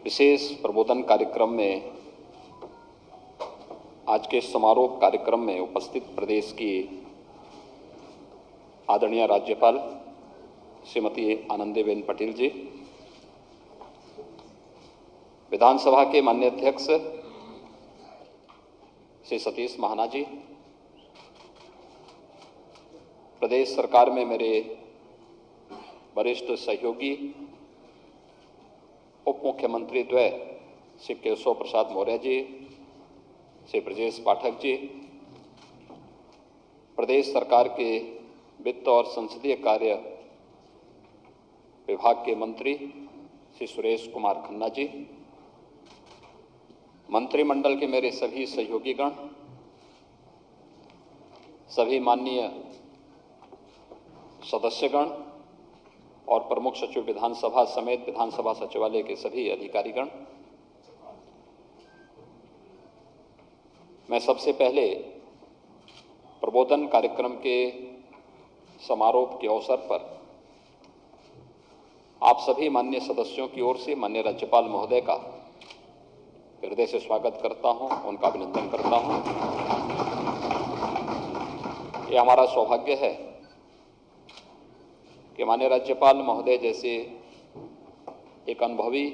विशेष प्रबोधन कार्यक्रम में आज के समारोह कार्यक्रम में उपस्थित प्रदेश की आदरणीय राज्यपाल श्रीमती आनंदीबेन पटेल जी, विधानसभा के माननीय अध्यक्ष श्री सतीश महाना जी, प्रदेश सरकार में मेरे वरिष्ठ सहयोगी उप मुख्यमंत्री द्वय श्री केशव प्रसाद मौर्य जी, श्री ब्रजेश पाठक जी, प्रदेश सरकार के वित्त और संसदीय कार्य विभाग के मंत्री श्री सुरेश कुमार खन्ना जी, मंत्रिमंडल के मेरे सभी सहयोगीगण, सभी माननीय सदस्यगण और प्रमुख सचिव विधानसभा समेत विधानसभा सचिवालय के सभी अधिकारीगण, मैं सबसे पहले प्रबोधन कार्यक्रम के समारोह के अवसर पर आप सभी माननीय सदस्यों की ओर से माननीय राज्यपाल महोदय का हृदय से स्वागत करता हूं, उनका अभिनंदन करता हूं। ये हमारा सौभाग्य है कि माननीय राज्यपाल महोदय जैसे एक अनुभवी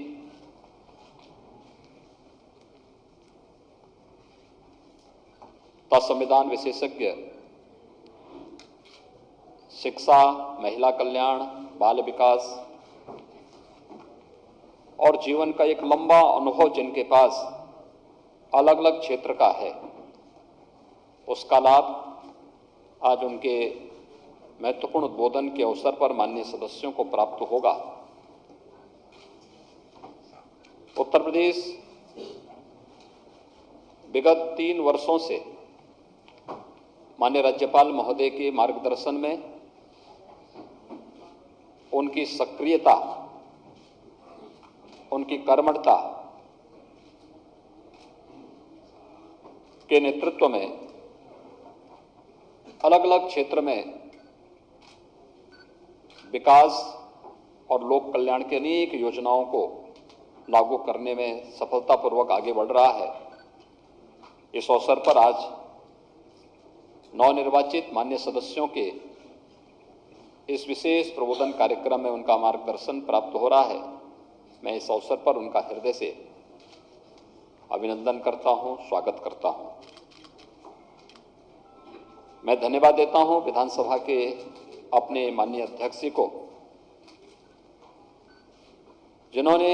संविधान विशेषज्ञ, शिक्षा, महिला कल्याण, बाल विकास और जीवन का एक लंबा अनुभव जिनके पास अलग अलग क्षेत्र का है, उसका लाभ आज उनके महत्वपूर्ण उद्बोधन के अवसर पर माननीय सदस्यों को प्राप्त होगा। उत्तर प्रदेश विगत 3 वर्षों से माननीय राज्यपाल महोदय के मार्गदर्शन में, उनकी सक्रियता, उनकी कर्मठता के नेतृत्व में अलग अलग क्षेत्र में विकास और लोक कल्याण की अनेक योजनाओं को लागू करने में सफलतापूर्वक आगे बढ़ रहा है। इस अवसर पर आज नवनिर्वाचित माननीय सदस्यों के इस विशेष प्रबोधन कार्यक्रम में उनका मार्गदर्शन प्राप्त हो रहा है। मैं इस अवसर पर उनका हृदय से अभिनंदन करता हूं, स्वागत करता हूं। मैं धन्यवाद देता हूं विधानसभा के अपने माननीय अध्यक्ष जी को, जिन्होंने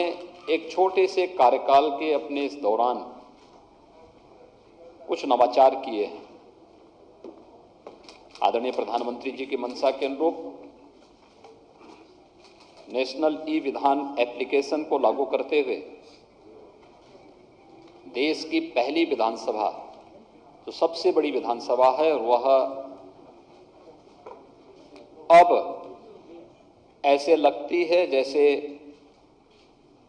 एक छोटे से कार्यकाल के अपने इस दौरान कुछ नवाचार किए हैं। आदरणीय प्रधानमंत्री जी की मंशा के अनुरूप नेशनल ई विधान एप्लीकेशन को लागू करते हुए देश की पहली विधानसभा, जो सबसे बड़ी विधानसभा है, और वह अब ऐसे लगती है जैसे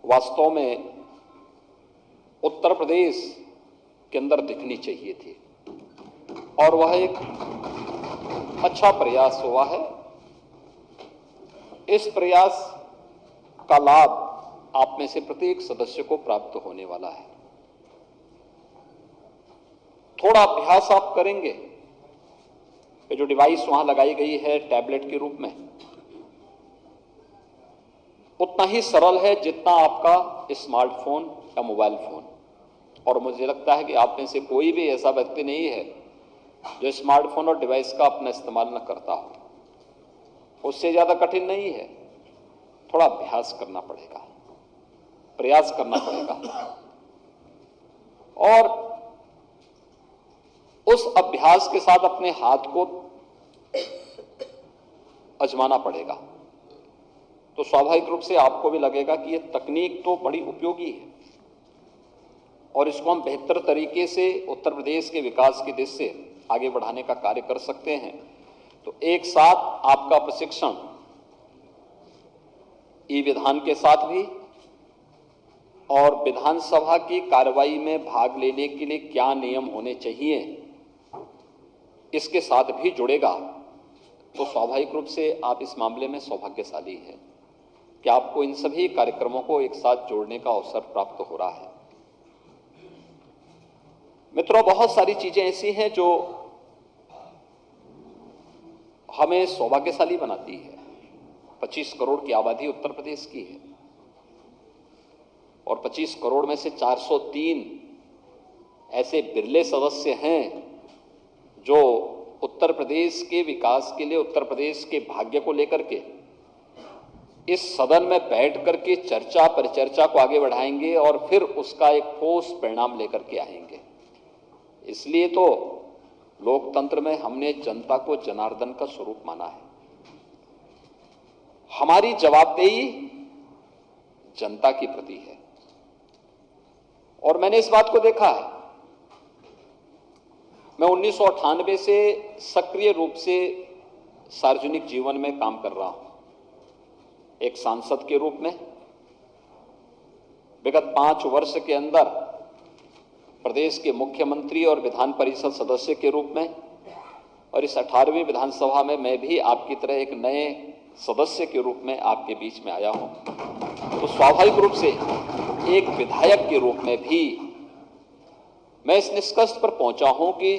वास्तव में उत्तर प्रदेश के अंदर दिखनी चाहिए थी, और वह एक अच्छा प्रयास हुआ है। इस प्रयास का लाभ आप में से प्रत्येक सदस्य को प्राप्त होने वाला है। थोड़ा अभ्यास आप करेंगे, ये जो डिवाइस वहां लगाई गई है टैबलेट के रूप में, उतना ही सरल है जितना आपका स्मार्टफोन या मोबाइल फोन। और मुझे लगता है कि आप में से कोई भी ऐसा व्यक्ति नहीं है जो स्मार्टफोन और डिवाइस का अपना इस्तेमाल न करता हो। उससे ज्यादा कठिन नहीं है, थोड़ा अभ्यास करना पड़ेगा, प्रयास करना पड़ेगा, और उस अभ्यास के साथ अपने हाथ को आजमाना पड़ेगा। तो स्वाभाविक रूप से आपको भी लगेगा कि यह तकनीक तो बड़ी उपयोगी है और इसको हम बेहतर तरीके से उत्तर प्रदेश के विकास की दिशा से आगे बढ़ाने का कार्य कर सकते हैं। तो एक साथ आपका प्रशिक्षण ई विधान के साथ भी और विधानसभा की कार्रवाई में भाग लेने के लिए क्या नियम होने चाहिए, इसके साथ भी जुड़ेगा। तो स्वाभाविक रूप से आप इस मामले में सौभाग्यशाली हैं। कि आपको इन सभी कार्यक्रमों को एक साथ जोड़ने का अवसर प्राप्त हो रहा है। मित्रों, बहुत सारी चीजें ऐसी हैं जो हमें सौभाग्यशाली बनाती है। 25 करोड़ की आबादी उत्तर प्रदेश की है और 25 करोड़ में से 403 ऐसे बिरले सदस्य हैं जो उत्तर प्रदेश के विकास के लिए, उत्तर प्रदेश के भाग्य को लेकर के इस सदन में बैठ करके चर्चा परिचर्चा को आगे बढ़ाएंगे और फिर उसका एक ठोस परिणाम लेकर के आएंगे। इसलिए तो लोकतंत्र में हमने जनता को जनार्दन का स्वरूप माना है। हमारी जवाबदेही जनता के प्रति है और मैंने इस बात को देखा है। मैं 1998 से सक्रिय रूप से सार्वजनिक जीवन में काम कर रहा हूं, एक सांसद के रूप में। विगत 5 वर्ष के अंदर प्रदेश के मुख्यमंत्री और विधान परिषद सदस्य के रूप में, और इस 18वीं विधानसभा में मैं भी आपकी तरह एक नए सदस्य के रूप में आपके बीच में आया हूं। तो स्वाभाविक रूप से एक विधायक के रूप में भी मैं इस निष्कर्ष पर पहुंचा हूं कि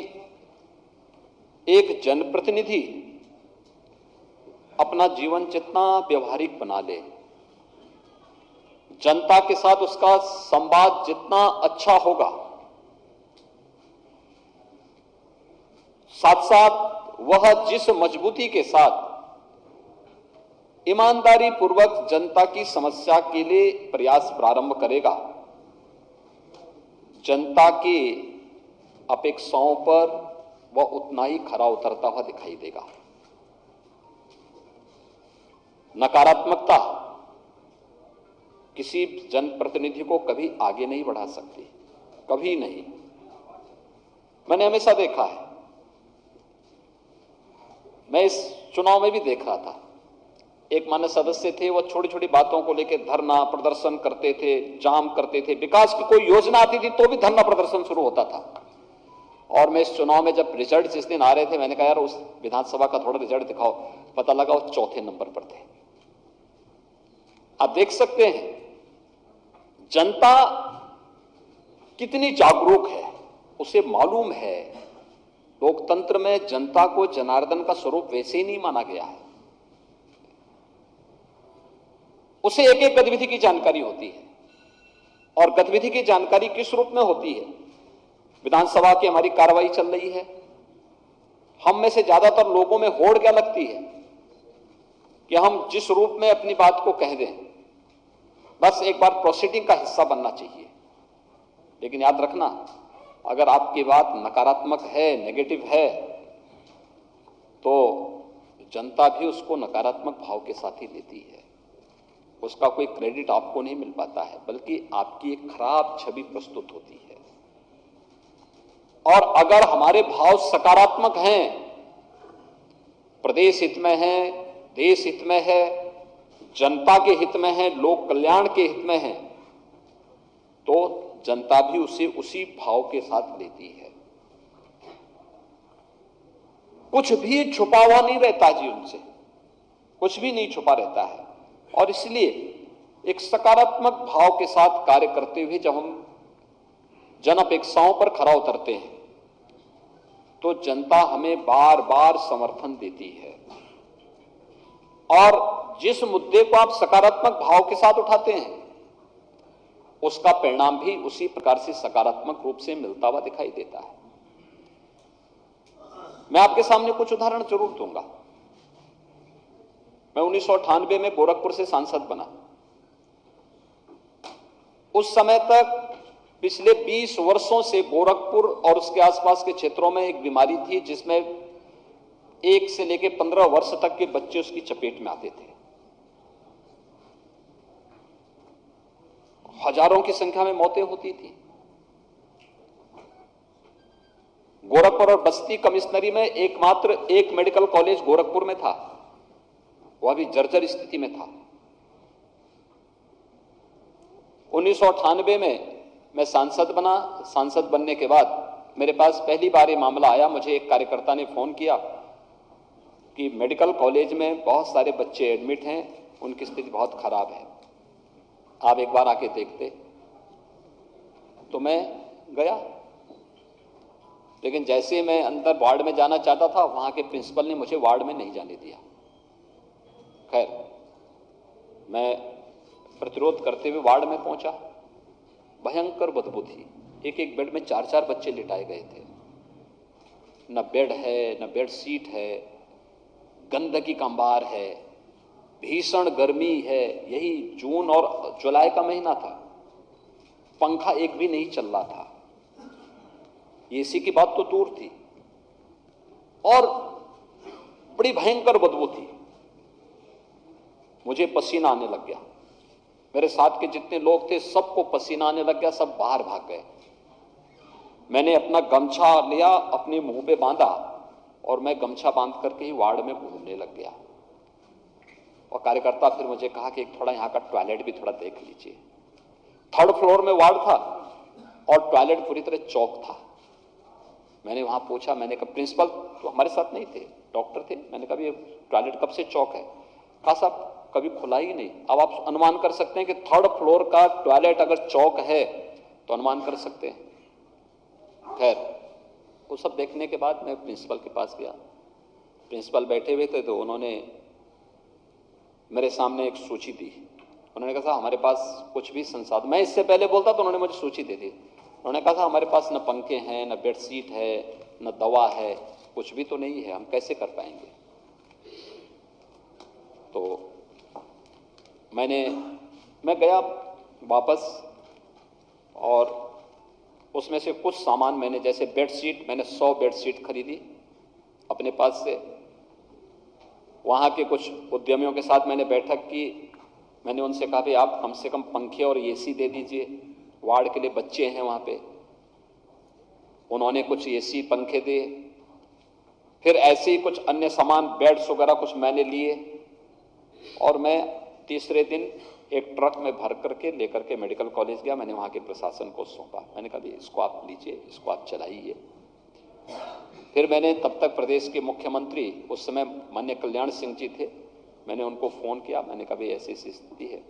एक जनप्रतिनिधि अपना जीवन जितना व्यवहारिक बना ले, जनता के साथ उसका संवाद जितना अच्छा होगा, साथ साथ वह जिस मजबूती के साथ ईमानदारी पूर्वक जनता की समस्या के लिए प्रयास प्रारंभ करेगा, जनता की अपेक्षाओं पर वह उतना ही खरा उतरता हुआ दिखाई देगा। नकारात्मकता किसी जनप्रतिनिधि को कभी आगे नहीं बढ़ा सकती, कभी नहीं। मैंने हमेशा देखा है, मैं इस चुनाव में भी देख रहा था, एक मान्य सदस्य थे, वो छोटी छोटी बातों को लेकर धरना प्रदर्शन करते थे, जाम करते थे। विकास की कोई योजना आती थी तो भी धरना प्रदर्शन शुरू होता था। और मैं इस चुनाव में जब रिजल्ट जिस दिन आ रहे थे, मैंने कहा यार उस विधानसभा का थोड़ा रिजल्ट दिखाओ। पता लगा वो 4थे नंबर पर थे। आप देख सकते हैं जनता कितनी जागरूक है, उसे मालूम है लोकतंत्र में जनता को जनार्दन का स्वरूप वैसे ही नहीं माना गया है। उसे एक एक गतिविधि की जानकारी होती है और गतिविधि की जानकारी किस रूप में होती है। विधानसभा की हमारी कार्रवाई चल रही है, हम में से ज्यादातर लोगों में होड़ क्या लगती है कि हम जिस रूप में अपनी बात को कह दें, बस एक बार प्रोसीडिंग का हिस्सा बनना चाहिए। लेकिन याद रखना, अगर आपकी बात नकारात्मक है, नेगेटिव है, तो जनता भी उसको नकारात्मक भाव के साथ ही लेती है। उसका कोई क्रेडिट आपको नहीं मिल पाता है, बल्कि आपकी एक खराब छवि प्रस्तुत होती है। और अगर हमारे भाव सकारात्मक हैं, प्रदेश हित में है, देश हित में है, जनता के हित में है, लोक कल्याण के हित में है, तो जनता भी उसे उसी भाव के साथ लेती है। कुछ भी छुपा हुआ नहीं रहता जी, उनसे कुछ भी नहीं छुपा रहता है। और इसलिए एक सकारात्मक भाव के साथ कार्य करते हुए जब हम जन अपेक्षाओं पर खरा उतरते हैं, तो जनता हमें बार बार समर्थन देती है। और जिस मुद्दे को आप सकारात्मक भाव के साथ उठाते हैं, उसका परिणाम भी उसी प्रकार से सकारात्मक रूप से मिलता हुआ दिखाई देता है। मैं आपके सामने कुछ उदाहरण जरूर दूंगा। मैं 1998 में गोरखपुर से सांसद बना। उस समय तक पिछले 20 वर्षों से गोरखपुर और उसके आसपास के क्षेत्रों में एक बीमारी थी जिसमें 1 से लेकर 15 वर्ष तक के बच्चे उसकी चपेट में आते थे। हजारों की संख्या में मौतें होती थी। गोरखपुर और बस्ती कमिश्नरी में एकमात्र एक मेडिकल कॉलेज गोरखपुर में था, वह भी जर्जर स्थिति में था। 1998 में मैं सांसद बना। सांसद बनने के बाद मेरे पास पहली बार ये मामला आया। मुझे एक कार्यकर्ता ने फोन किया कि मेडिकल कॉलेज में बहुत सारे बच्चे एडमिट हैं, उनकी स्थिति बहुत खराब है, आप एक बार आके देखते। तो मैं गया, लेकिन जैसे मैं अंदर वार्ड में जाना चाहता था, वहां के प्रिंसिपल ने मुझे वार्ड में नहीं जाने दिया। खैर, मैं प्रतिरोध करते हुए वार्ड में पहुंचा। भयंकर बदबू थी, एक एक बेड में 4-4 बच्चे लिटाए गए थे। न बेड है, न बेड सीट है, गंदगी का अंबार है, भीषण गर्मी है। यही जून और जुलाई का महीना था, पंखा एक भी नहीं चल रहा था, एसी की बात तो दूर थी, और बड़ी भयंकर बदबू थी। मुझे पसीना आने लग गया, मेरे साथ के जितने लोग थे सबको पसीना आने लग गया, सब बाहर भाग गए। मैंने अपना गमछा लिया, अपने मुंह पे बांधा, और मैं गमछा बांध करके ही वार्ड में घूमने लग गया। और कार्यकर्ता फिर मुझे कहा कि थोड़ा यहाँ का टॉयलेट भी थोड़ा देख लीजिए। 3rd फ्लोर में वार्ड था और टॉयलेट पूरी तरह चौक था। मैंने वहां पूछा, मैंने कहा प्रिंसिपल तो हमारे साथ नहीं थे, डॉक्टर थे, मैंने कहा ये टॉयलेट कब से चौक है? कहा साहब कभी खुला ही नहीं। अब आप अनुमान कर सकते हैं कि 3rd फ्लोर का टॉयलेट अगर चौक है तो अनुमान कर सकते हैं। खैर, वो सब देखने के बाद मैं प्रिंसिपल के पास गया। प्रिंसिपल बैठे हुए थे, तो उन्होंने मेरे सामने एक सूची दी। उन्होंने कहा साहब हमारे पास कुछ भी संसाधन, मैं इससे पहले बोलता तो उन्होंने मुझे सूची दे दी। उन्होंने कहा साहब हमारे पास न पंखे हैं, न बेडशीट है, न दवा है, कुछ भी तो नहीं है, हम कैसे कर पाएंगे? तो मैं गया वापस, और उसमें से कुछ सामान मैंने, जैसे बेडशीट, मैंने 100 बेडशीट खरीदी अपने पास से। वहाँ के कुछ उद्यमियों के साथ मैंने बैठक की। मैंने उनसे कहा कि आप कम से कम पंखे और एसी दे दीजिए, वार्ड के लिए बच्चे हैं वहाँ पे। उन्होंने कुछ एसी पंखे दिए। फिर ऐसे ही कुछ अन्य सामान, बेड्स वगैरह कुछ मैंने लिए, और मैं तीसरे दिन एक ट्रक में भर करके लेकर के मेडिकल कॉलेज गया। मैंने वहाँ के प्रशासन को सौंपा। मैंने कहा इसको आप लीजिए, इसको आप चलाइए। फिर मैंने तब तक प्रदेश के मुख्यमंत्री, उस समय माननीय कल्याण सिंह जी थे, मैंने उनको फ़ोन किया। मैंने कहा भाई ऐसी ऐसी स्थिति है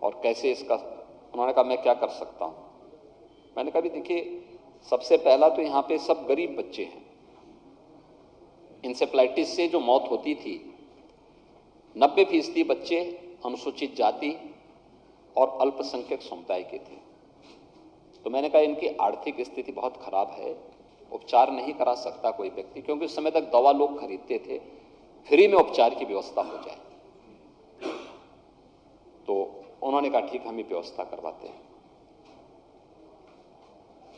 और कैसे इसका। उन्होंने कहा मैं क्या कर सकता हूँ। मैंने कहा भी देखिए, सबसे पहला तो यहाँ पे सब गरीब बच्चे हैं। इंसेफ्लाइटिस से जो मौत होती थी, 90% बच्चे अनुसूचित जाति और अल्पसंख्यक समुदाय के थे। तो मैंने कहा इनकी आर्थिक स्थिति बहुत खराब है, उपचार नहीं करा सकता कोई व्यक्ति, क्योंकि उस समय तक दवा लोग खरीदते थे, फ्री में उपचार की व्यवस्था हो जाए। तो उन्होंने कहा ठीक, हम ही व्यवस्था करवाते हैं।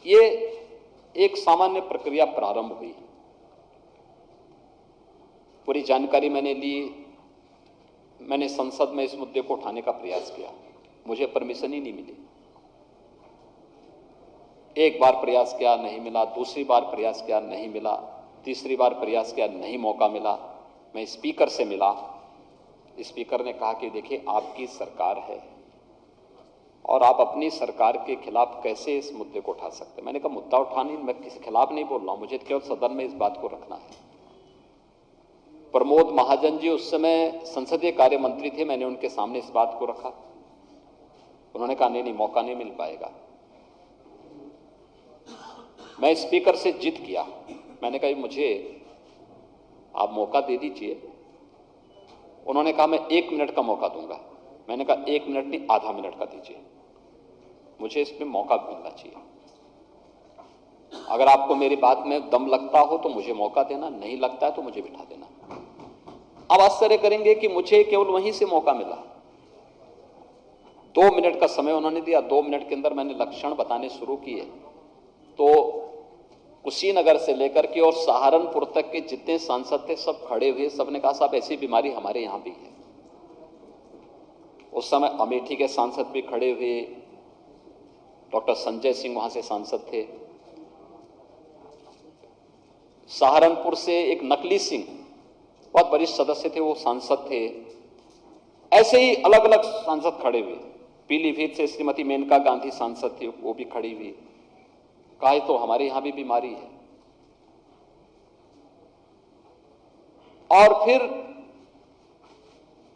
ये एक सामान्य प्रक्रिया प्रारंभ हुई। पूरी जानकारी मैंने ली। मैंने संसद में इस मुद्दे को उठाने का प्रयास किया, मुझे परमिशन ही नहीं मिली। एक बार प्रयास किया, नहीं मिला। दूसरी बार प्रयास किया, नहीं मिला। तीसरी बार प्रयास किया, नहीं मौका मिला। मैं स्पीकर से मिला। स्पीकर ने कहा कि देखिए आपकी सरकार है और आप अपनी सरकार के खिलाफ कैसे इस मुद्दे को उठा सकते हैं। मैंने कहा मुद्दा उठाने, मैं किसी खिलाफ नहीं बोल रहा हूं, मुझे केवल सदन में इस बात को रखना है। प्रमोद महाजन जी उस समय संसदीय कार्य मंत्री थे, मैंने उनके सामने इस बात को रखा। उन्होंने कहा नहीं, मौका नहीं मिल पाएगा। मैं स्पीकर से जिद किया। मैंने कहा मुझे आप मौका दे दीजिए। उन्होंने कहा मैं 1 मिनट का मौका दूंगा। मैंने कहा 1 मिनट नहीं, आधा मिनट का दीजिए, मुझे इसमें मौका मिलना चाहिए। अगर आपको मेरी बात में दम लगता हो तो मुझे मौका देना, नहीं लगता है तो मुझे बिठा देना। अब आश्चर्य करेंगे कि मुझे केवल वहीं से मौका मिला। 2 मिनट का समय उन्होंने दिया। 2 मिनट के अंदर मैंने लक्षण बताने शुरू किए। तो कुशीनगर से लेकर के और सहारनपुर तक के जितने सांसद थे सब खड़े हुए। सबने कहा साहब ऐसी बीमारी हमारे यहां भी है। उस समय अमेठी के सांसद भी खड़े हुए, डॉक्टर संजय सिंह वहां से सांसद थे। सहारनपुर से एक नकली सिंह, बहुत वरिष्ठ सदस्य थे, वो सांसद थे। ऐसे ही अलग अलग सांसद खड़े हुए। पीलीभीत से श्रीमती मेनका गांधी सांसद थी, वो भी खड़ी हुई। कहा तो हमारे यहां भी बीमारी है। और फिर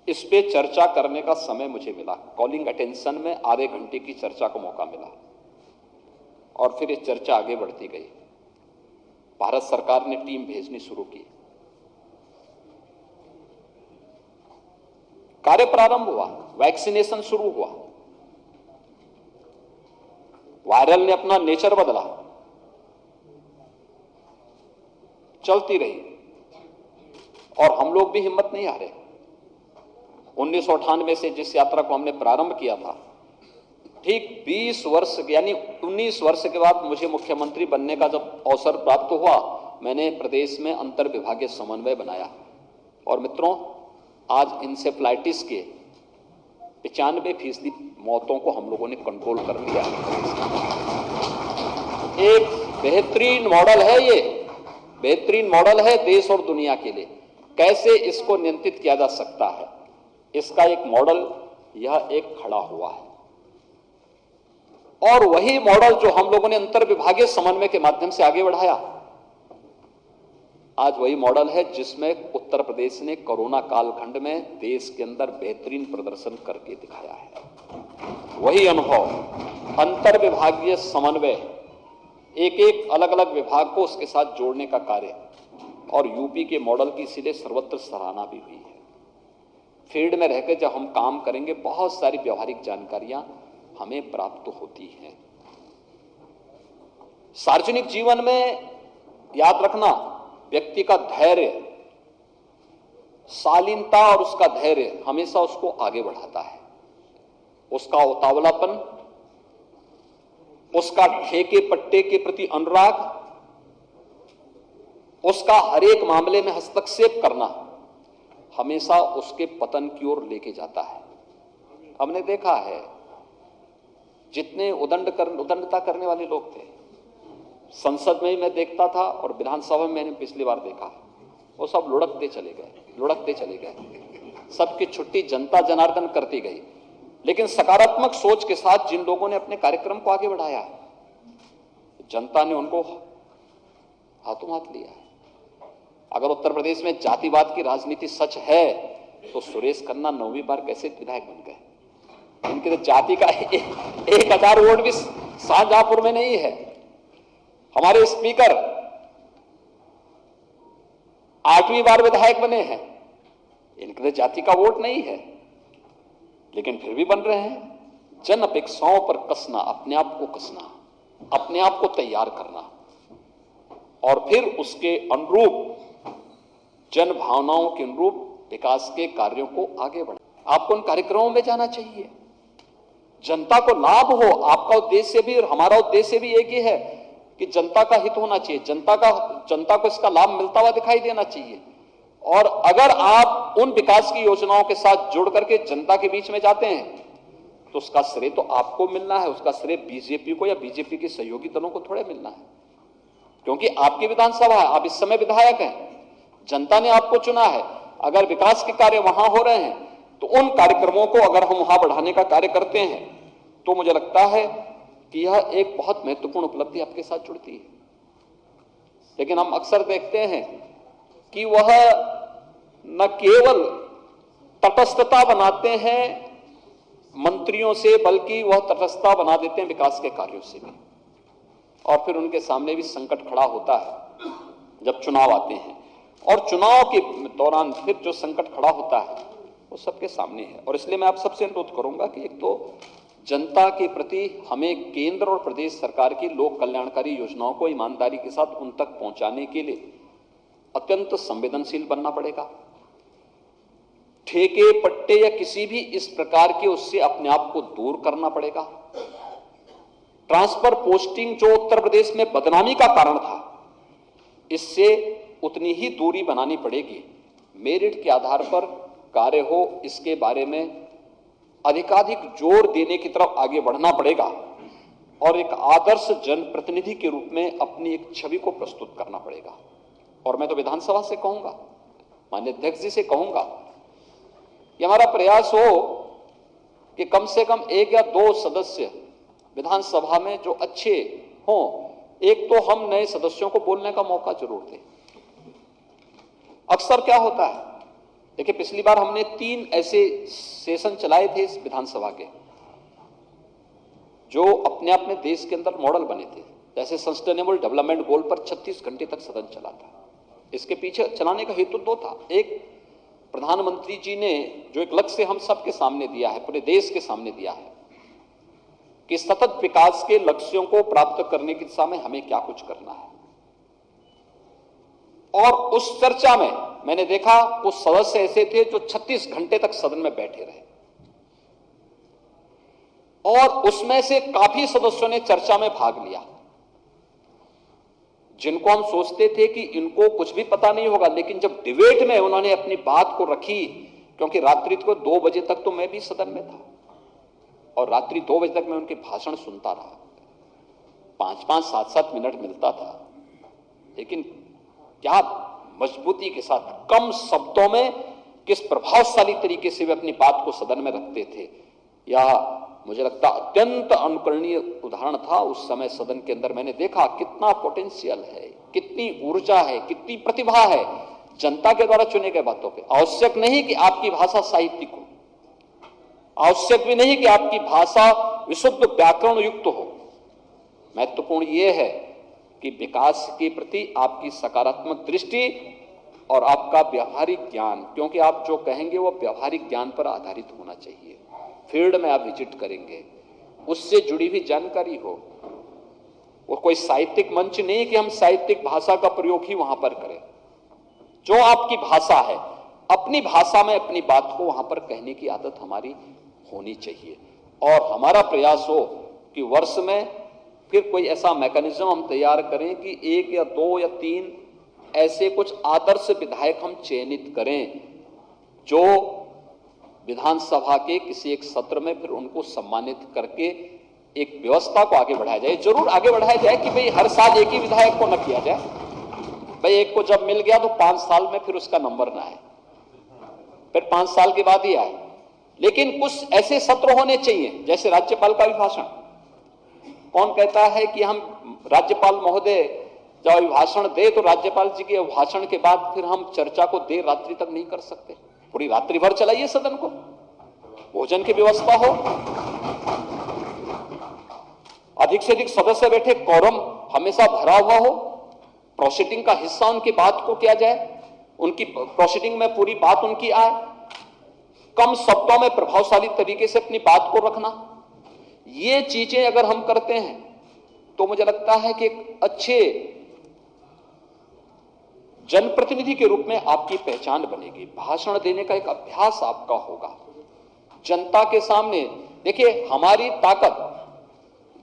इस पे चर्चा करने का समय मुझे मिला। कॉलिंग अटेंशन में आधे घंटे की चर्चा का मौका मिला और फिर ये चर्चा आगे बढ़ती गई। भारत सरकार ने टीम भेजनी शुरू की, कार्य प्रारंभ हुआ, वैक्सीनेशन शुरू हुआ, वायरल ने अपना नेचर बदला, चलती रही और हम लोग भी हिम्मत नहीं हारे। 1998 से जिस यात्रा को हमने प्रारंभ किया था, ठीक 20 वर्ष यानी 19 वर्ष के बाद मुझे मुख्यमंत्री बनने का जब अवसर प्राप्त हुआ, मैंने प्रदेश में अंतर विभागीय समन्वय बनाया। और मित्रों, आज इंसेफ्लाइटिस के 95% मौतों को हम लोगों ने कंट्रोल कर लिया है। एक बेहतरीन मॉडल है, ये बेहतरीन मॉडल है देश और दुनिया के लिए। कैसे इसको नियंत्रित किया जा सकता है, इसका एक मॉडल यह एक खड़ा हुआ है। और वही मॉडल जो हम लोगों ने अंतर विभागीय समन्वय के माध्यम से आगे बढ़ाया, आज वही मॉडल है जिसमें उत्तर प्रदेश ने कोरोना कालखंड में देश के अंदर बेहतरीन प्रदर्शन करके दिखाया है। वही अनुभव, अंतर विभागीय समन्वय, एक एक अलग अलग विभाग को उसके साथ जोड़ने का कार्य, और यूपी के मॉडल की इसीलिए सर्वत्र सराहना भी हुई है। फील्ड में रहकर जब हम काम करेंगे, बहुत सारी व्यवहारिक जानकारियां हमें प्राप्त होती हैं। सार्वजनिक जीवन में याद रखना, व्यक्ति का धैर्य, शालीनता और उसका धैर्य हमेशा उसको आगे बढ़ाता है। उसका उतावलापन, उसका ठेके पट्टे के प्रति अनुराग, उसका हर एक मामले में हस्तक्षेप करना हमेशा उसके पतन की ओर लेके जाता है। हमने देखा है, जितने उदंडता करने वाले लोग थे, संसद में मैं देखता था और विधानसभा में मैंने पिछली बार देखा, वो सब लुढ़कते चले गए। सबकी छुट्टी जनता जनार्दन करती गई। लेकिन सकारात्मक सोच के साथ जिन लोगों ने अपने कार्यक्रम को आगे बढ़ाया, जनता ने उनको हाथों हाथ लिया है। अगर उत्तर प्रदेश में जातिवाद की राजनीति सच है, तो सुरेश खन्ना 9वीं बार कैसे विधायक बन गए? इनके तो जाति का 1000 वोट भी शाहजहांपुर में नहीं है। हमारे स्पीकर 8वीं बार विधायक बने हैं, इनके तो जाति का वोट नहीं है, लेकिन फिर भी बन रहे हैं। जन अपेक्षाओं पर कसना, अपने आप को कसना, अपने आप को तैयार करना और फिर उसके अनुरूप, जन भावनाओं के अनुरूप विकास के कार्यों को आगे बढ़ाना। आपको उन कार्यक्रमों में जाना चाहिए, जनता को लाभ हो। आपका उद्देश्य भी और हमारा उद्देश्य भी एक ही है कि जनता का हित होना चाहिए, जनता को इसका लाभ मिलता हुआ दिखाई देना चाहिए। और अगर आप उन विकास की योजनाओं के साथ जुड़ करके जनता के बीच में जाते हैं, तो उसका श्रेय तो आपको मिलना है, उसका श्रेय बीजेपी को या बीजेपी के सहयोगी दलों को थोड़े मिलना है। क्योंकि आपकी विधानसभा है, आप इस समय विधायक हैं, जनता ने आपको चुना है। अगर विकास के कार्य वहां हो रहे हैं, तो उन कार्यक्रमों को अगर हम वहां बढ़ाने का कार्य करते हैं, तो मुझे लगता है कि यह एक बहुत महत्वपूर्ण उपलब्धि आपके साथ जुड़ती है। लेकिन हम अक्सर देखते हैं कि वह न केवल तटस्थता बनाते हैं मंत्रियों से, बल्कि वह तटस्थता बना देते हैं विकास के कार्यों से भी। और फिर उनके सामने भी संकट खड़ा होता है जब चुनाव आते हैं, और चुनाव के दौरान फिर जो संकट खड़ा होता है वो सबके सामने है। और इसलिए मैं आप सबसे अनुरोध करूंगा कि एक तो जनता के प्रति हमें केंद्र और प्रदेश सरकार की लोक कल्याणकारी योजनाओं को ईमानदारी के साथ उन तक पहुंचाने के लिए अत्यंत संवेदनशील बनना पड़ेगा। ठेके पट्टे या किसी भी इस प्रकार के उससे अपने आप को दूर करना पड़ेगा। ट्रांसफर पोस्टिंग जो उत्तर प्रदेश में बदनामी का कारण था, इससे उतनी ही दूरी बनानी पड़ेगी। मेरिट के आधार पर कार्य हो, इसके बारे में अधिकाधिक जोर देने की तरफ आगे बढ़ना पड़ेगा और एक आदर्श जनप्रतिनिधि के रूप में अपनी एक छवि को प्रस्तुत करना पड़ेगा। और मैं तो विधानसभा से कहूंगा, माननीय अध्यक्ष जी से कहूंगा कि हमारा प्रयास हो कि कम से कम 1 या 2 सदस्य विधानसभा में जो अच्छे हों, एक तो हम नए सदस्यों को बोलने का मौका जरूर दें। अक्सर क्या होता है देखिए, पिछली बार हमने 3 ऐसे सेशन चलाए थे इस विधानसभा के, जो अपने आप में देश के अंदर मॉडल बने थे। जैसे सस्टेनेबल डेवलपमेंट गोल पर 36 घंटे तक सदन चला था। इसके पीछे चलाने का हेतु 2 था। एक, प्रधानमंत्री जी ने जो एक लक्ष्य हम सबके सामने दिया है, पूरे देश के सामने दिया है कि सतत विकास के लक्ष्यों को प्राप्त करने की दिशा में हमें क्या कुछ करना है। और उस चर्चा में मैंने देखा कुछ सदस्य ऐसे थे जो 36 घंटे तक सदन में बैठे रहे, और उसमें से काफी सदस्यों ने चर्चा में भाग लिया, जिनको हम सोचते थे कि इनको कुछ भी पता नहीं होगा, लेकिन जब डिबेट में उन्होंने अपनी बात को रखी, क्योंकि रात्रि को 2 बजे तक तो मैं भी सदन में था, और रात्रि 2 बजे तक मैं उनके भाषण सुनता रहा। 5-5, 7-7 मिनट मिलता था, लेकिन क्या मजबूती के साथ, कम शब्दों में किस प्रभावशाली तरीके से वे अपनी बात को सदन में रखते थे, यह मुझे लगता अत्यंत अनुकरणीय उदाहरण था। उस समय सदन के अंदर मैंने देखा कितना पोटेंशियल है, कितनी ऊर्जा है, कितनी प्रतिभा है जनता के द्वारा चुने गए बातों पे। आवश्यक नहीं कि आपकी भाषा साहित्यिक हो, आवश्यक भी नहीं कि आपकी भाषा विशुद्ध व्याकरण युक्त हो। महत्वपूर्ण यह है कि विकास के प्रति आपकी सकारात्मक दृष्टि और आपका व्यवहारिक ज्ञान, क्योंकि आप जो कहेंगे वो व्यवहारिक ज्ञान पर आधारित होना चाहिए। फील्ड में आप विजिट करेंगे, उससे जुड़ी हुई जानकारी हो। वो कोई साहित्यिक मंच नहीं कि हम साहित्यिक भाषा का प्रयोग ही वहां पर करें। जो आपकी भाषा है, अपनी भाषा में अपनी बात को वहां पर कहने की आदत हमारी होनी चाहिए। और हमारा प्रयास हो कि वर्ष में फिर कोई ऐसा मैकेनिज्म हम तैयार करें कि 1 या 2 या 3 ऐसे कुछ आदर्श विधायक हम चयनित करें, जो विधानसभा के किसी एक सत्र में फिर उनको सम्मानित करके एक व्यवस्था को आगे बढ़ाया जाए। जरूर आगे बढ़ाया जाए कि भाई हर साल एक ही विधायक को न किया जाए, भाई एक को जब मिल गया तो 5 साल में फिर उसका नंबर ना आए, फिर 5 साल के बाद ही आए। लेकिन कुछ ऐसे सत्र होने चाहिए, जैसे राज्यपाल का अभिभाषण। कौन कहता है कि हम राज्यपाल महोदय जब अभिभाषण दे तो राज्यपाल जी के अभिभाषण के बाद फिर हम चर्चा को देर रात्रि तक नहीं कर सकते? पूरी रात्रि भर चलाइए सदन को, भोजन की व्यवस्था हो, अधिक से अधिक सदस्य बैठे, कोरम हमेशा भरा हुआ हो, प्रोसीडिंग का हिस्सा उनकी बात को किया जाए, उनकी प्रोसीडिंग में पूरी बात उनकी आए, कम शब्दों में प्रभावशाली तरीके से अपनी बात को रखना। ये चीजें अगर हम करते हैं तो मुझे लगता है कि एक अच्छे जनप्रतिनिधि के रूप में आपकी पहचान बनेगी। भाषण देने का एक अभ्यास आपका होगा जनता के सामने। देखिए, हमारी ताकत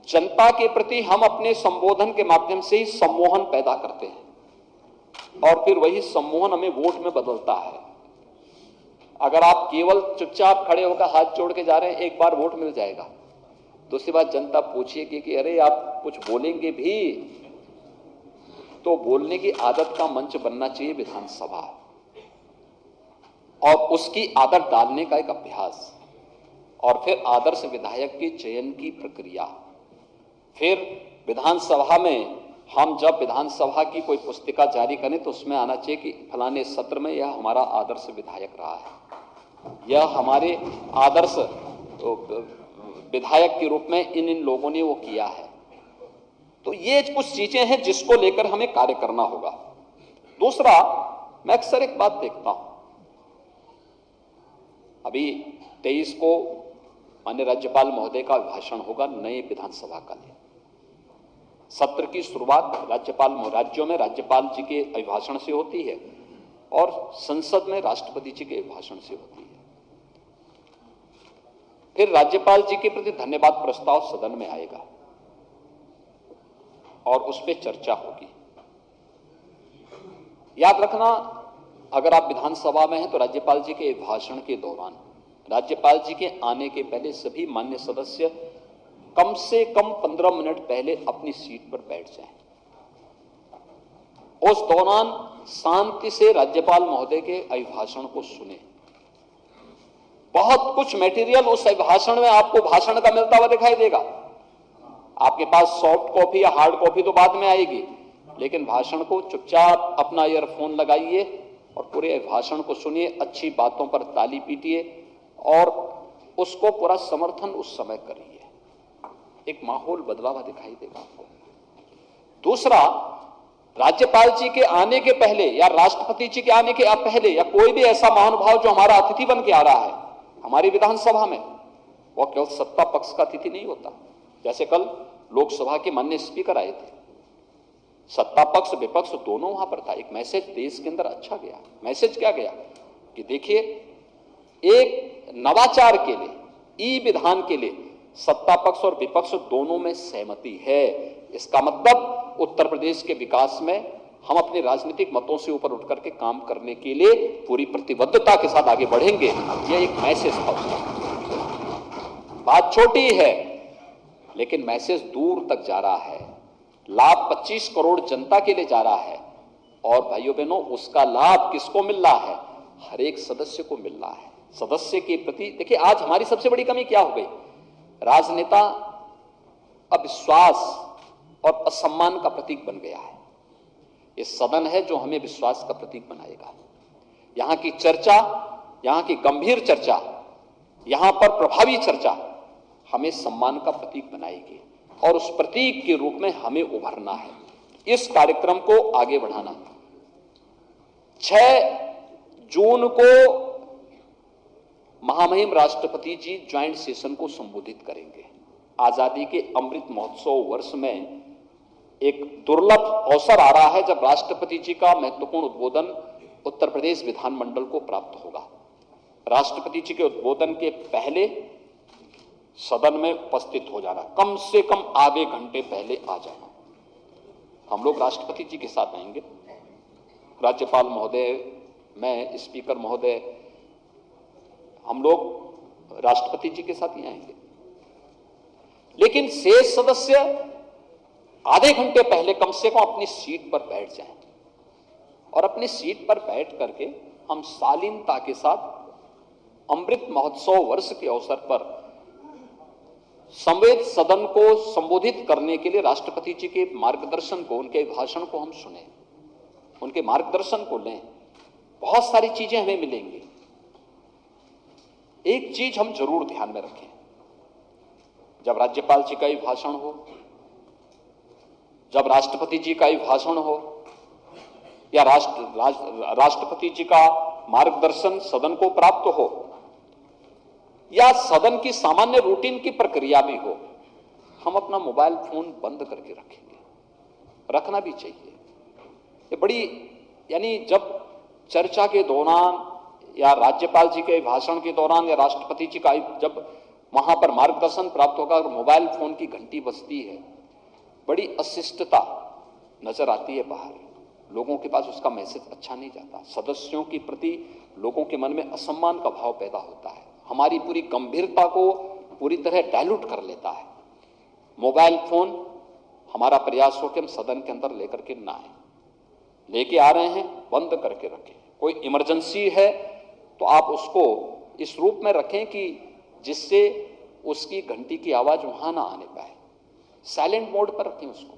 जनता के प्रति हम अपने संबोधन के माध्यम से ही सम्मोहन पैदा करते हैं, और फिर वही सम्मोहन हमें वोट में बदलता है। अगर आप केवल चुपचाप खड़े होकर हाथ जोड़ के जा रहे हैं, एक बार वोट मिल जाएगा, दूसरी बात जनता पूछिएगी कि अरे आप कुछ बोलेंगे भी, तो बोलने की आदत का मंच बनना चाहिए विधानसभा, और उसकी आदत डालने का एक अभ्यास, और फिर आदर्श विधायक के चयन की प्रक्रिया। फिर विधानसभा में हम जब विधानसभा की कोई पुस्तिका जारी करें तो उसमें आना चाहिए कि फलाने सत्र में यह हमारा आदर्श विधायक रहा है, यह हमारे आदर्श विधायक के रूप में इन लोगों ने वो किया है। तो ये कुछ चीजें हैं जिसको लेकर हमें कार्य करना होगा। दूसरा, मैं अक्सर एक बात देखता हूं, अभी 23 को माननीय राज्यपाल महोदय का भाषण होगा नए विधानसभा का लिए। सत्र की शुरुआत राज्यों में राज्यपाल जी के अभिभाषण से होती है और संसद में राष्ट्रपति जी के अभिभाषण से होती है। फिर राज्यपाल जी के प्रति धन्यवाद प्रस्ताव सदन में आएगा और उस पर चर्चा होगी। याद रखना, अगर आप विधानसभा में हैं तो राज्यपाल जी के भाषण के दौरान, राज्यपाल जी के आने के पहले सभी मान्य सदस्य कम से कम 15 मिनट पहले अपनी सीट पर बैठ जाएं। उस दौरान शांति से राज्यपाल महोदय के अभिभाषण को सुने। बहुत कुछ मटेरियल उस अभिभाषण में आपको भाषण का मिलता हुआ दिखाई देगा। आपके पास सॉफ्ट कॉपी या हार्ड कॉपी तो बाद में आएगी, लेकिन भाषण को चुपचाप अपना ईयरफोन लगाइए और पूरे भाषण को सुनिए, अच्छी बातों पर ताली पीटिए और उसको पूरा समर्थन उस समय करिए। एक माहौल बदला हुआ दिखाई देगा आपको। दूसरा, राज्यपाल जी के आने के पहले या राष्ट्रपति जी के आने के पहले या कोई भी ऐसा महानुभाव जो हमारा अतिथि बन के आ रहा है हमारी विधानसभा में, वो केवल सत्ता पक्ष का अतिथि नहीं होता। जैसे कल लोकसभा के माननीय स्पीकर आए थे, सत्ता पक्ष विपक्ष दोनों वहां पर था। एक मैसेज देश के अंदर अच्छा गया। मैसेज क्या गया कि देखिए, एक नवाचार के लिए, ई विधान के लिए सत्ता पक्ष और विपक्ष दोनों में सहमति है। इसका मतलब उत्तर प्रदेश के विकास में हम अपने राजनीतिक मतों से ऊपर उठ करके काम करने के लिए पूरी प्रतिबद्धता के साथ आगे बढ़ेंगे। यह एक मैसेज था। बात छोटी है लेकिन मैसेज दूर तक जा रहा है। लाभ 25 करोड़ जनता के लिए जा रहा है और भाइयों बहनों, उसका लाभ किसको मिल रहा है? हर एक सदस्य को मिल रहा है। सदस्य के प्रति देखिए, आज हमारी सबसे बड़ी कमी क्या हो गई? राजनेता अविश्वास और असम्मान का प्रतीक बन गया है। ये सदन है जो हमें विश्वास का प्रतीक बनाएगा। यहां की चर्चा, यहां की गंभीर चर्चा, यहां पर प्रभावी चर्चा हमें सम्मान का प्रतीक बनाएगी और उस प्रतीक के रूप में हमें उभरना है। इस कार्यक्रम को आगे बढ़ाना। 6 जून को महामहिम राष्ट्रपति जी ज्वाइंट सेशन को संबोधित करेंगे। आजादी के अमृत महोत्सव वर्ष में एक दुर्लभ अवसर आ रहा है जब राष्ट्रपति जी का महत्वपूर्ण उद्बोधन उत्तर प्रदेश विधानमंडल को प्राप्त होगा। राष्ट्रपति जी के उद्बोधन के पहले सदन में उपस्थित हो जाना, कम से कम आधे घंटे पहले आ जाना। हम लोग राष्ट्रपति जी के साथ आएंगे, राज्यपाल महोदय, मैं, स्पीकर महोदय, हम लोग राष्ट्रपति जी के साथ ही आएंगे। लेकिन शेष सदस्य आधे घंटे पहले कम से कम अपनी सीट पर बैठ जाएं और अपनी सीट पर बैठ करके हम शालीनता के साथ अमृत महोत्सव वर्ष के अवसर पर संवेद सदन को संबोधित करने के लिए राष्ट्रपति जी के मार्गदर्शन को, उनके भाषण को हम सुने, उनके मार्गदर्शन को लें। बहुत सारी चीजें हमें मिलेंगी। एक चीज हम जरूर ध्यान में रखें, जब राज्यपाल जी का ही भाषण हो, जब राष्ट्रपति जी का ही भाषण हो या राष्ट्रपति जी का मार्गदर्शन सदन को प्राप्त हो या सदन की सामान्य रूटीन की प्रक्रिया भी हो, हम अपना मोबाइल फोन बंद करके रखेंगे। रखना भी चाहिए। ये बड़ी, यानी जब चर्चा के दौरान या राज्यपाल जी के भाषण के दौरान या राष्ट्रपति जी का जब वहां पर मार्गदर्शन प्राप्त होगा और मोबाइल फोन की घंटी बजती है, बड़ी अशिष्टता नजर आती है बाहर। लोगों के पास उसका मैसेज अच्छा नहीं जाता। सदस्यों के प्रति लोगों के मन में असम्मान का भाव पैदा होता है। हमारी पूरी गंभीरता को पूरी तरह डायल्यूट कर लेता है। मोबाइल फोन, हमारा प्रयास हो कि हम सदन के अंदर लेकर के ना आए। लेके आ रहे हैं, बंद करके रखें। कोई इमरजेंसी है तो आप उसको इस रूप में रखें कि जिससे उसकी घंटी की आवाज वहां ना आने पाए। साइलेंट मोड पर रखें उसको।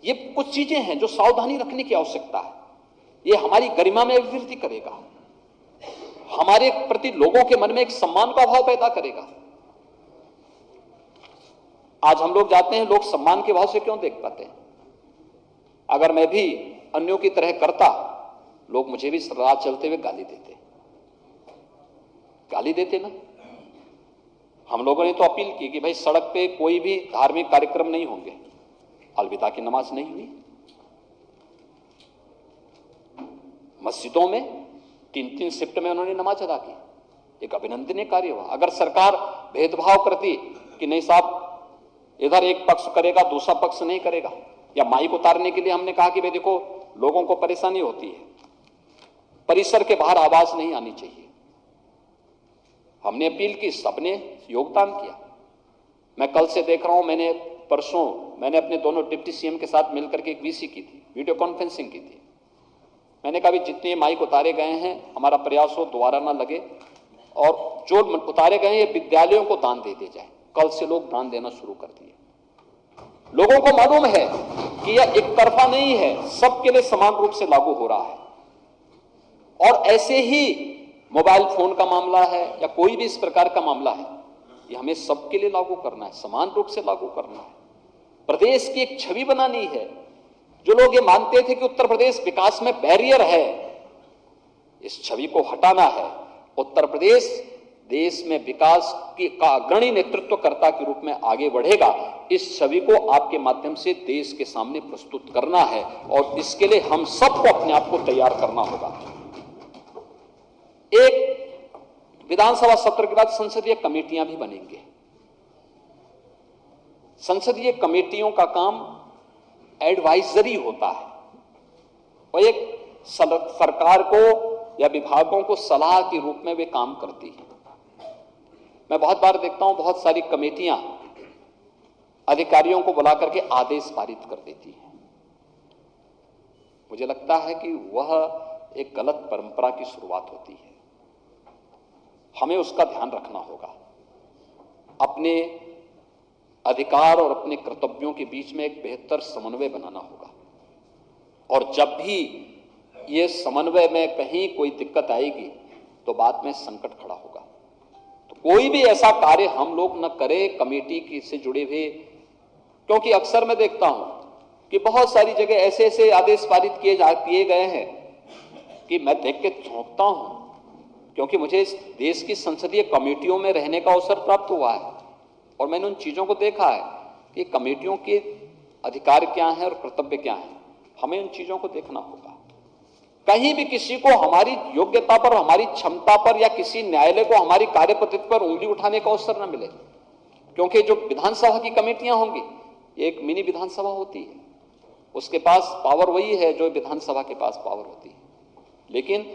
ये कुछ चीजें हैं जो सावधानी रखने की आवश्यकता है। ये हमारी गरिमा में वृद्धि करेगा, हमारे प्रति लोगों के मन में एक सम्मान का भाव पैदा करेगा। आज हम लोग जाते हैं, लोग सम्मान के भाव से क्यों देख पाते हैं? अगर मैं भी अन्यों की तरह करता, लोग मुझे भी राह चलते हुए गाली देते ना। हम लोगों ने तो अपील की कि भाई सड़क पे कोई भी धार्मिक कार्यक्रम नहीं होंगे। अलविदा की नमाज नहीं हुई। मस्जिदों में 3-3 शिफ्ट में उन्होंने नमाज अदा की। एक अभिनंदनीय कार्य हुआ। अगर सरकार भेदभाव करती कि नहीं साहब, इधर एक पक्ष करेगा दूसरा पक्ष नहीं करेगा, या माइक उतारने के लिए हमने कहा कि भाई देखो लोगों को परेशानी होती है, परिसर के बाहर आवाज नहीं आनी चाहिए, हमने अपील की, सबने योगदान किया। मैं कल से देख रहा हूं, मैंने अपने दोनों डिप्टी सीएम के साथ मिलकर के एक वीसी की थी, वीडियो कॉन्फ्रेंसिंग की थी। मैंने कहा भी जितने माइक उतारे गए हैं, हमारा प्रयास हो दोबारा ना लगे और जो उतारे गए हैं विद्यालयों को दान दे दिए जाए। कल से लोग दान देना शुरू कर दिए। लोगों को मालूम है कि यह एक तरफा नहीं है, सबके लिए समान रूप से लागू हो रहा है। और ऐसे ही मोबाइल फोन का मामला है या कोई भी इस प्रकार का मामला है, ये हमें सबके लिए लागू करना है, समान रूप से लागू करना है। प्रदेश की एक छवि बनानी है। जो लोग ये मानते थे कि उत्तर प्रदेश विकास में बैरियर है, इस छवि को हटाना है। उत्तर प्रदेश देश में विकास का अग्रणी नेतृत्वकर्ता के रूप में आगे बढ़ेगा। इस छवि को आपके माध्यम से देश के सामने प्रस्तुत करना है और इसके लिए हम सबको अपने आप को तैयार करना होगा। एक विधानसभा सत्र के बाद संसदीय कमेटियां भी बनेंगे। संसदीय कमेटियों का काम एडवाइजरी होता है और एक सरकार को या विभागों को सलाह के रूप में वे काम करती है। मैं बहुत बार देखता हूं, बहुत सारी कमेटियां अधिकारियों को बुला करके आदेश पारित कर देती हैं। मुझे लगता है कि वह एक गलत परंपरा की शुरुआत होती है। हमें उसका ध्यान रखना होगा। अपने अधिकार और अपने कर्तव्यों के बीच में एक बेहतर समन्वय बनाना होगा और जब भी ये समन्वय में कहीं कोई दिक्कत आएगी तो बाद में संकट खड़ा होगा। तो कोई भी ऐसा कार्य हम लोग न करें कमेटी की से जुड़े हुए, क्योंकि अक्सर मैं देखता हूं कि बहुत सारी जगह ऐसे ऐसे आदेश पारित किए गए हैं कि मैं देख के चौंकता हूं, क्योंकि मुझे इस देश की संसदीय कमेटियों में रहने का अवसर प्राप्त हुआ है और मैंने उन चीजों को देखा है कि कमेटियों के अधिकार क्या हैं और कर्तव्य क्या हैं। हमें उन चीजों को देखना होगा। कहीं भी किसी को हमारी योग्यता पर, हमारी क्षमता पर या किसी न्यायालय को हमारी कार्यपद्धति पर उंगली उठाने का अवसर न मिले, क्योंकि जो विधानसभा की कमेटियां होंगी, एक मिनी विधानसभा होती है, उसके पास पावर वही है जो विधानसभा के पास पावर होती है, लेकिन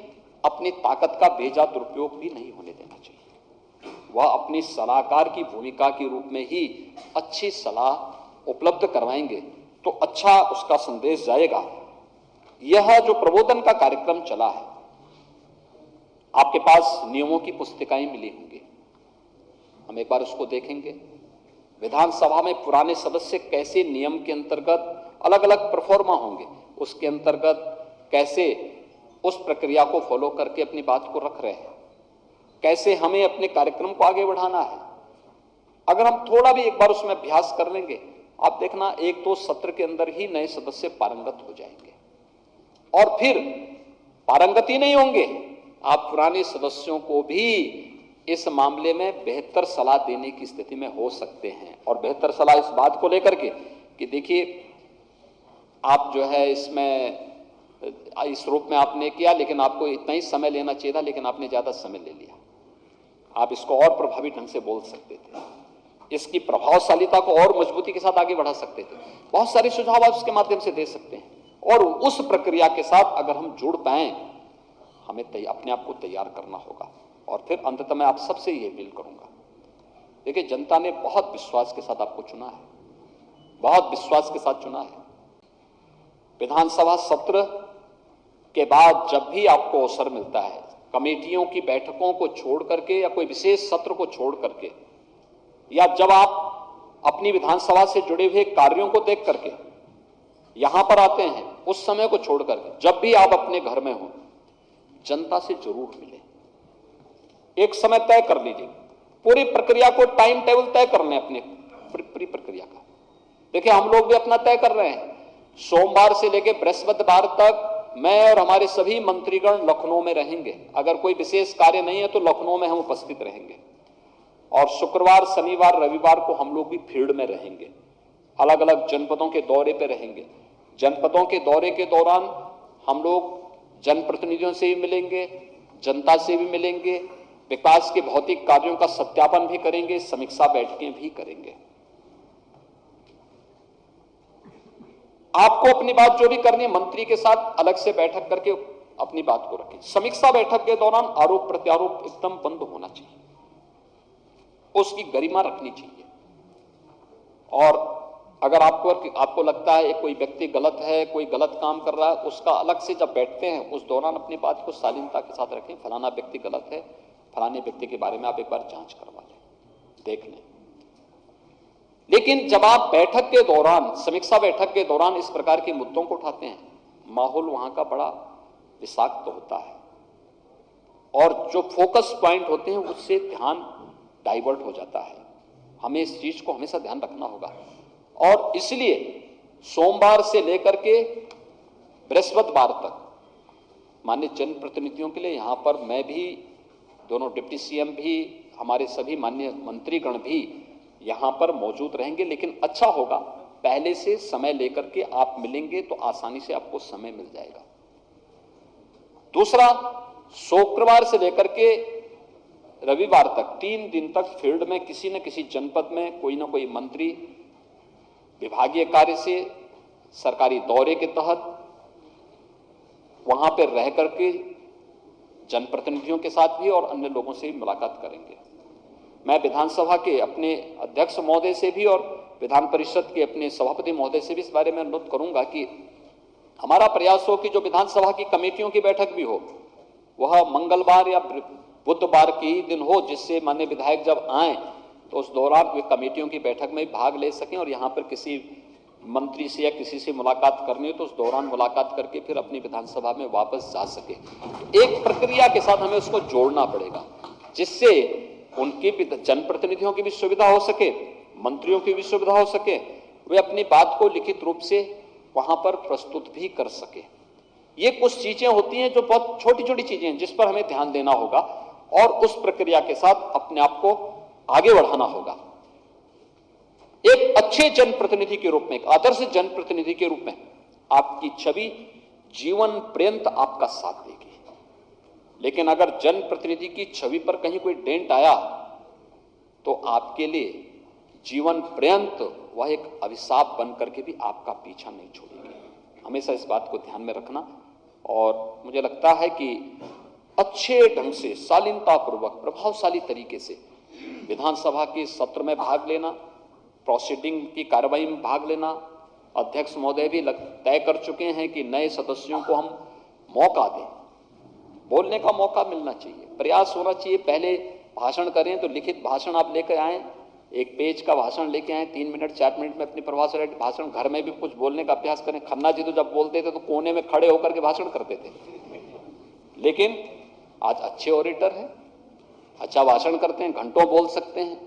अपनी ताकत का बेजा दुरुपयोग भी नहीं होने देना चाहिए। वह अपनी सलाहकार की भूमिका के रूप में ही अच्छी सलाह उपलब्ध करवाएंगे तो अच्छा उसका संदेश जाएगा। यह जो प्रबोधन का कार्यक्रम चला है, आपके पास नियमों की पुस्तिकाएं मिली होंगी, हम एक बार उसको देखेंगे। विधानसभा में पुराने सदस्य कैसे नियम के अंतर्गत अलग अलग परफॉर्मा होंगे, उसके अंतर्गत कैसे उस प्रक्रिया को फॉलो करके अपनी बात को रख रहे हैं, कैसे हमें अपने कार्यक्रम को आगे बढ़ाना है। अगर हम थोड़ा भी एक बार उसमें अभ्यास कर लेंगे, आप देखना एक दो सत्र के अंदर ही नए सदस्य पारंगत हो जाएंगे और फिर पारंगत ही नहीं होंगे, आप पुराने सदस्यों को भी इस मामले में बेहतर सलाह देने की स्थिति में हो सकते हैं। और बेहतर सलाह इस बात को लेकर के कि देखिए आप जो है इसमें इस रूप में आपने किया, लेकिन आपको इतना ही समय लेना चाहिए था, लेकिन आपने ज्यादा समय ले लिया, आप इसको और प्रभावी ढंग से बोल सकते थे, इसकी प्रभावशालीता को और मजबूती के साथ आगे बढ़ा सकते थे। बहुत सारे सुझाव आप इसके माध्यम से दे सकते हैं और उस प्रक्रिया के साथ अगर हम जुड़ पाए, हमें अपने आप को तैयार करना होगा। और फिर अंततः मैं आप सबसे ये अपील करूंगा, देखिए जनता ने बहुत विश्वास के साथ आपको चुना है, बहुत विश्वास के साथ चुना है। विधानसभा सत्र के बाद जब भी आपको अवसर मिलता है, कमेटियों की बैठकों को छोड़ करके या कोई विशेष सत्र को छोड़ करके, या जब आप अपनी विधानसभा से जुड़े हुए कार्यों को देख करके यहां पर आते हैं, उस समय को छोड़ करके जब भी आप अपने घर में हो, जनता से जरूर मिले। एक समय तय कर लीजिए, पूरी प्रक्रिया को टाइम टेबल तय कर लें अपने पूरी प्रक्रिया का। देखिए हम लोग भी अपना तय कर रहे हैं, सोमवार से लेकर बृहस्पतिवार तक मैं और हमारे सभी मंत्रीगण लखनऊ में रहेंगे। अगर कोई विशेष कार्य नहीं है तो लखनऊ में हम उपस्थित रहेंगे और शुक्रवार, शनिवार, रविवार को हम लोग भी फील्ड में रहेंगे, अलग अलग जनपदों के दौरे पे रहेंगे। जनपदों के दौरे के दौरान हम लोग जनप्रतिनिधियों से भी मिलेंगे, जनता से भी मिलेंगे, विकास के भौतिक कार्यों का सत्यापन भी करेंगे, समीक्षा बैठकें भी करेंगे। आपको अपनी बात जो भी करनी है मंत्री के साथ अलग से बैठक करके अपनी बात को रखें। समीक्षा बैठक के दौरान आरोप प्रत्यारोप एकदम बंद होना चाहिए, उसकी गरिमा रखनी चाहिए। और अगर आपको लगता है कोई व्यक्ति गलत है, कोई गलत काम कर रहा है, उसका अलग से जब बैठते हैं उस दौरान अपनी बात को शालीनता के साथ रखें। फलाना व्यक्ति गलत है, फलाने व्यक्ति के बारे में आप एक बार जांच करवा लें, देख लें। लेकिन जब आप बैठक के दौरान, समीक्षा बैठक के दौरान इस प्रकार के मुद्दों को उठाते हैं, माहौल वहां का बड़ा विषाक्त होता है। और जो फोकस पॉइंट होते हैं उससे ध्यान डाइवर्ट हो जाता है। हमें इस चीज को हमेशा ध्यान रखना होगा और इसलिए सोमवार से लेकर के बृहस्पतिवार तक माननीय जनप्रतिनिधियों के लिए यहां पर मैं भी, दोनों डिप्टी सीएम भी, हमारे सभी माननीय मंत्रीगण भी यहां पर मौजूद रहेंगे। लेकिन अच्छा होगा पहले से समय लेकर के आप मिलेंगे तो आसानी से आपको समय मिल जाएगा। दूसरा, शुक्रवार से लेकर के रविवार तक 3 दिन तक फील्ड में किसी न किसी जनपद में कोई ना कोई मंत्री विभागीय कार्य से, सरकारी दौरे के तहत वहां पर रह करके जनप्रतिनिधियों के साथ भी और अन्य लोगों से भी मुलाकात करेंगे। मैं विधानसभा के अपने अध्यक्ष महोदय से भी और विधान परिषद के अपने सभापति महोदय से भी इस बारे में अनुरोध करूंगा कि हमारा प्रयास हो कि जो विधानसभा की कमेटियों की बैठक भी हो वह मंगलवार या बुधवार के ही दिन हो, जिससे माननीय विधायक जब आए तो उस दौरान वे कमेटियों की बैठक में भाग ले सकें और यहाँ पर किसी मंत्री से या किसी से मुलाकात करनी हो तो उस दौरान मुलाकात करके फिर अपनी विधानसभा में वापस जा सके। एक प्रक्रिया के साथ हमें उसको जोड़ना पड़ेगा जिससे उनकी भी, जनप्रतिनिधियों की भी सुविधा हो सके, मंत्रियों की भी सुविधा हो सके, वे अपनी बात को लिखित रूप से वहां पर प्रस्तुत भी कर सके। ये कुछ चीजें होती हैं जो बहुत छोटी छोटी चीजें हैं जिस पर हमें ध्यान देना होगा और उस प्रक्रिया के साथ अपने आप को आगे बढ़ाना होगा। एक अच्छे जनप्रतिनिधि के रूप में, एक आदर्श जनप्रतिनिधि के रूप में आपकी छवि जीवन पर्यंत आपका साथ देगी। लेकिन अगर जनप्रतिनिधि की छवि पर कहीं कोई डेंट आया तो आपके लिए जीवन पर्यंत वह एक अभिशाप बन करके भी आपका पीछा नहीं छोड़ेगी। हमेशा इस बात को ध्यान में रखना और मुझे लगता है कि अच्छे ढंग से, शालीनतापूर्वक, प्रभावशाली तरीके से विधानसभा के सत्र में भाग लेना, प्रोसीडिंग की कार्रवाई में भाग लेना। अध्यक्ष महोदय भी तय कर चुके हैं कि नए सदस्यों को हम मौका दें, बोलने का मौका मिलना चाहिए, प्रयास होना चाहिए। पहले भाषण करें तो लिखित भाषण आप लेकर आएं, एक पेज का भाषण लेके आए, 3 मिनट 4 मिनट में अपनी प्रभावशाली भाषण। घर में भी कुछ बोलने का अभ्यास करें। खन्ना जी तो जब बोलते थे तो कोने में खड़े होकर के भाषण करते थे, लेकिन आज अच्छे ऑडिटर हैं, अच्छा भाषण करते हैं, घंटों बोल सकते हैं।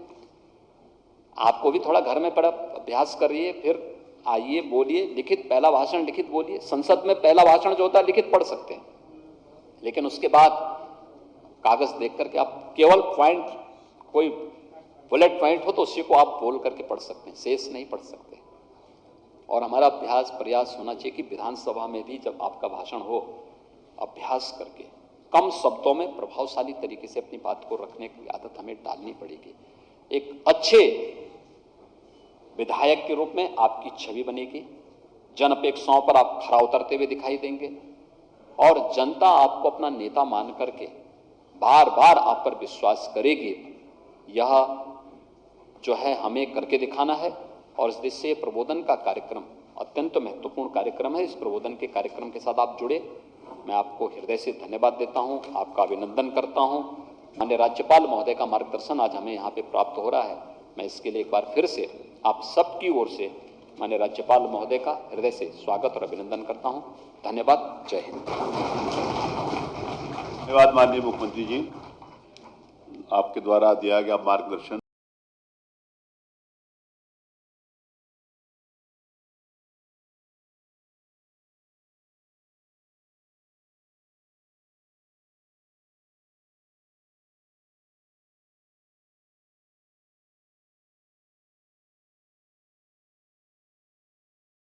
आपको भी थोड़ा घर में पड़ा अभ्यास करिए, फिर आइए बोलिए, लिखित पहला भाषण लिखित बोलिए। संसद में पहला भाषण जो होता है लिखित पढ़ सकते हैं, लेकिन उसके बाद कागज देख करके आप केवल पॉइंट, कोई बुलेट पॉइंट हो तो उसी को आप बोल करके पढ़ सकते हैं, शेष नहीं पढ़ सकते। और हमारा अभ्यास प्रयास होना चाहिए कि विधानसभा में भी जब आपका भाषण हो, अभ्यास करके कम शब्दों में प्रभावशाली तरीके से अपनी बात को रखने की आदत हमें डालनी पड़ेगी। एक अच्छे विधायक के रूप में आपकी छवि बनेगी, जन अपेक्षाओं पर आप खरा उतरते हुए दिखाई देंगे और जनता आपको अपना नेता मान करके बार बार आप पर विश्वास करेगी। यह जो है हमें करके दिखाना है और इस दिशा से प्रबोधन का कार्यक्रम अत्यंत महत्वपूर्ण कार्यक्रम है। इस प्रबोधन के कार्यक्रम के साथ आप जुड़े, मैं आपको हृदय से धन्यवाद देता हूं, आपका अभिनंदन करता हूं। माननीय राज्यपाल महोदय का मार्गदर्शन आज हमें यहाँ पे प्राप्त हो रहा है। मैं इसके लिए एक बार फिर से आप सबकी ओर से माननीय राज्यपाल महोदय का हृदय से स्वागत और अभिनंदन करता हूं। धन्यवाद। जय हिंद। धन्यवाद माननीय मुख्यमंत्री जी, आपके द्वारा दिया गया मार्गदर्शन